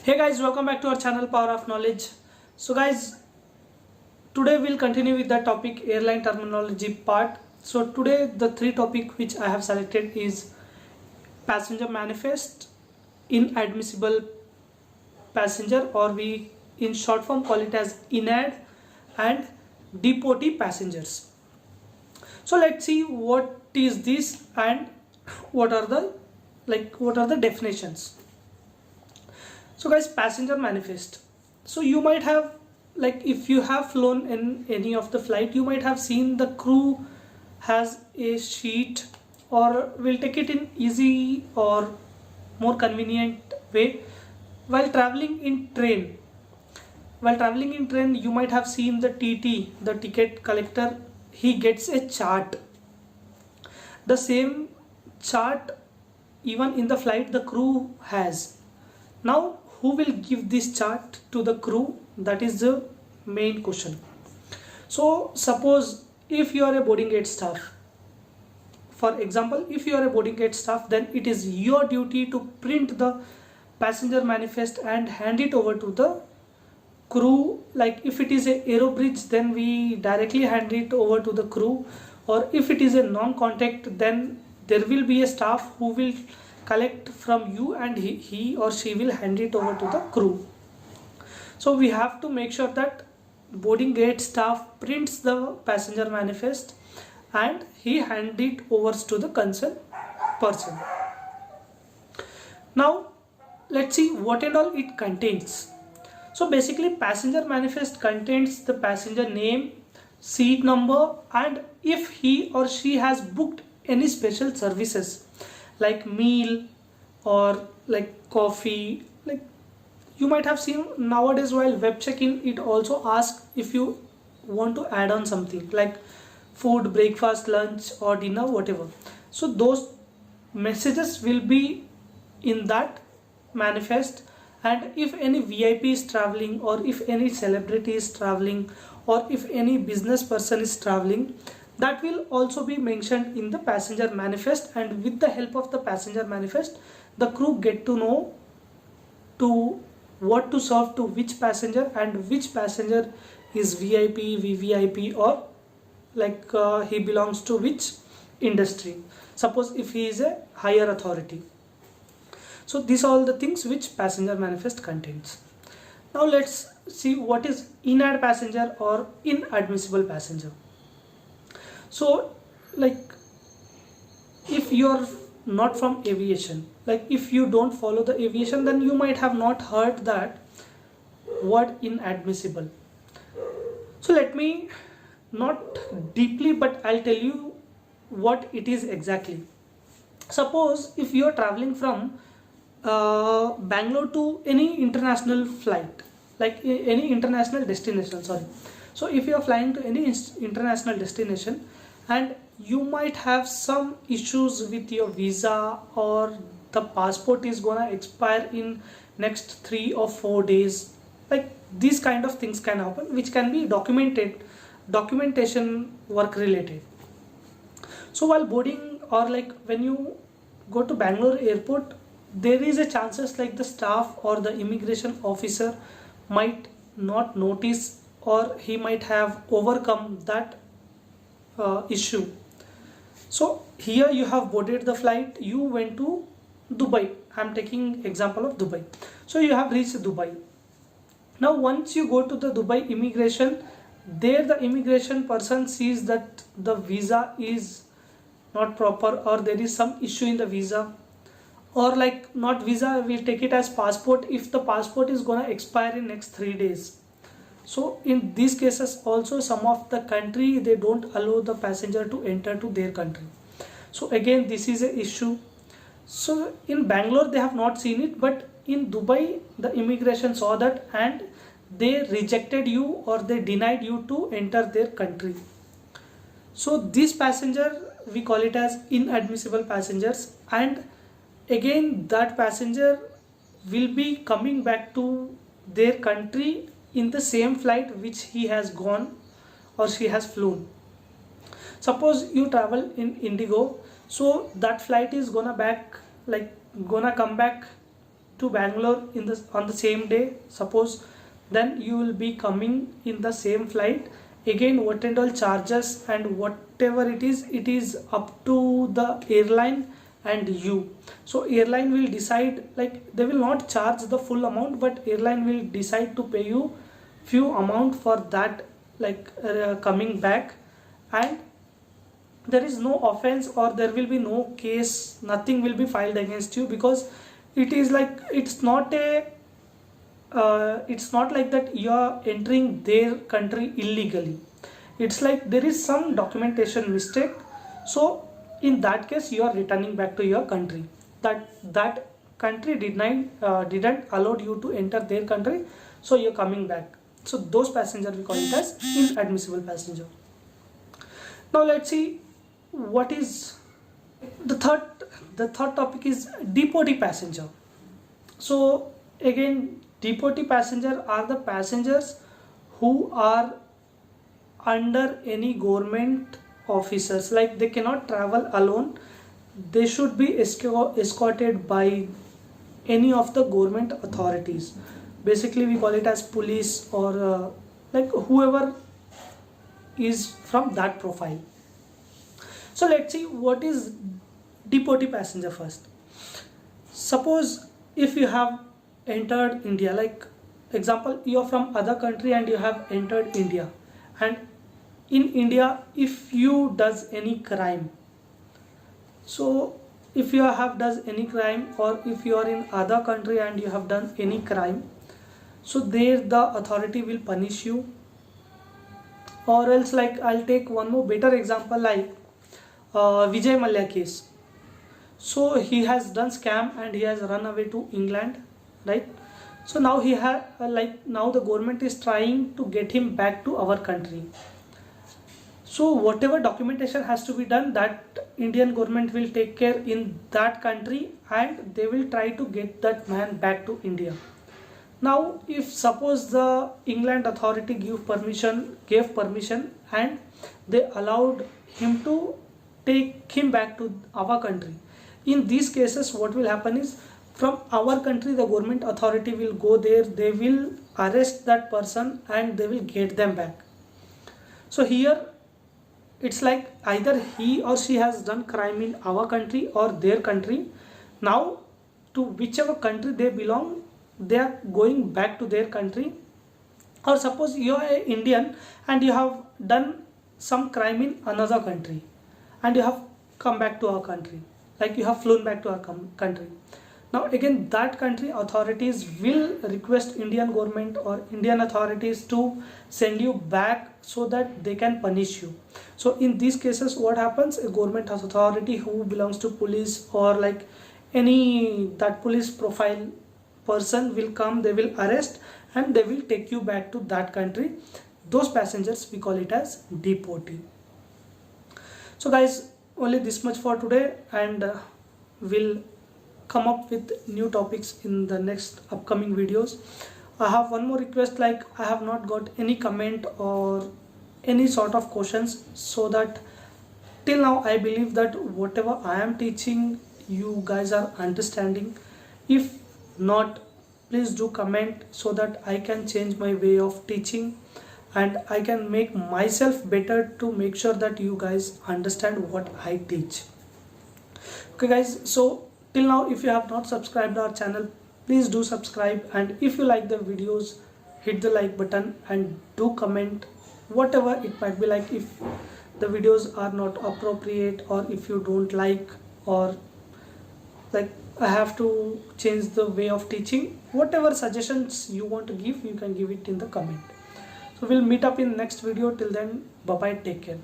Hey guys, welcome back to our channel Power of Knowledge. So guys, today we'll continue with the topic airline terminology part. So today the three topic which I have selected is passenger manifest, inadmissible passenger, or we in short form call it as INAD, and deportee passengers. So let's see what is this and what are the definitions. So guys, passenger manifest. So you might have, like, if you have flown in any of the flight, you might have seen the crew has a sheet, or we'll take it in easy or more convenient way. While traveling in train, you might have seen the TT, the ticket collector. He gets a chart. The same chart, even in the flight, the crew has. Now, who will give this chart to the crew? That is the main question. So suppose if you are a boarding gate staff, for example, if you are a boarding gate staff, then it is your duty to print the passenger manifest and hand it over to the crew. Like if it is a aero bridge, then we directly hand it over to the crew, or if it is a non-contact, then there will be a staff who will collect from you, and he or she will hand it over to the crew. So we have to make sure that boarding gate staff prints the passenger manifest and he hand it over to the concerned person. Now let's see what and all it contains. So basically passenger manifest contains the passenger name, seat number, and if he or she has booked any special services like meal or like coffee. Like you might have seen nowadays while web check-in, it also asks if you want to add on something like food, breakfast, lunch or dinner, whatever. So those messages will be in that manifest. And if any VIP is traveling, or if any celebrity is traveling, or if any business person is traveling, that will also be mentioned in the passenger manifest. And with the help of the passenger manifest, the crew get to know to what to serve to which passenger, and which passenger is VIP, VVIP, or he belongs to which industry. Suppose if he is a higher authority. So these are all the things which passenger manifest contains. Now let's see what is INAD passenger or inadmissible passenger. So like if you're not from aviation, like if you don't follow the aviation, then you might have not heard that word inadmissible. So let me, not deeply, but I'll tell you what it is exactly. Suppose if you're traveling from Bangalore to any international flight, like any international destination, sorry. So if you are flying to any international destination, and you might have some issues with your visa, or the passport is gonna expire in next 3 or 4 days, like these kind of things can happen, which can be documentation work related. So while boarding, or like when you go to Bangalore airport, there is a chances like the staff or the immigration officer might not notice, or he might have overcome that issue. So here you have boarded the flight, you went to Dubai. I'm taking example of Dubai. So you have reached Dubai. Now once you go to the Dubai immigration, there the immigration person sees that the visa is not proper, or there is some issue in the visa, or like not visa, we take it as passport, if the passport is gonna expire in next 3 days. So in these cases also, some of the country, they don't allow the passenger to enter to their country. So again, this is a issue. So in Bangalore they have not seen it, but in Dubai the immigration saw that, and they rejected you, or they denied you to enter their country. So this passenger, we call it as inadmissible passengers, and again that passenger will be coming back to their country in the same flight which he has gone or she has flown. Suppose you travel in Indigo, so that flight is gonna come back to Bangalore on the same day, suppose, then you will be coming in the same flight. Again, what and all charges and whatever it is up to the airline and you. So airline will decide, like they will not charge the full amount, but airline will decide to pay you few amount for that, like coming back. And there is no offense or there will be no case, nothing will be filed against you, because it is like it's not like that you are entering their country illegally. It's like there is some documentation mistake, so in that case you are returning back to your country. That country didn't allow you to enter their country, so you're coming back. So those passengers we call it as inadmissible passenger. Now let's see what is the third topic is deportee passenger. So again, deportee passenger are the passengers who are under any government officers, like they cannot travel alone, they should be escorted by any of the government authorities. Basically we call it as police or like whoever is from that profile. So let's see what is deportee passenger first. Suppose if you have entered India, like example, you are from other country and you have entered India, and in India if you does any crime, so if you have does any crime, or if you are in other country and you have done any crime, so there the authority will punish you. Or else, like I'll take one more better example, like Vijay Mallya case. So he has done scam and he has run away to England, right? So now he had now the government is trying to get him back to our country. So whatever documentation has to be done, that Indian government will take care in that country, and they will try to get that man back to India. Now if suppose the England authority gave permission and they allowed him to take him back to our country, in these cases what will happen is, from our country the government authority will go there, they will arrest that person and they will get them back. So here it's like either he or she has done crime in our country or their country. Now to whichever country they belong, they are going back to their country. Or suppose you are an Indian and you have done some crime in another country and you have come back to our country, like you have flown back to our country. Now again that country authorities will request Indian government or Indian authorities to send you back so that they can punish you. So in these cases what happens, a government authority who belongs to police or like any that police profile person will come, they will arrest and they will take you back to that country. Those passengers we call it as deportee. So guys, only this much for today, and we'll come up with new topics in the next upcoming videos. I have one more request, like I have not got any comment or any sort of questions, so that till now I believe that whatever I am teaching you guys are understanding. If not, please do comment so that I can change my way of teaching and I can make myself better to make sure that you guys understand what I teach. Okay guys, so till now if you have not subscribed our channel, please do subscribe, and if you like the videos, hit the like button and do comment whatever it might be, like if the videos are not appropriate or if you don't like, or like I have to change the way of teaching, whatever suggestions you want to give, you can give it in the comment. So we'll meet up in next video. Till then, bye bye, take care.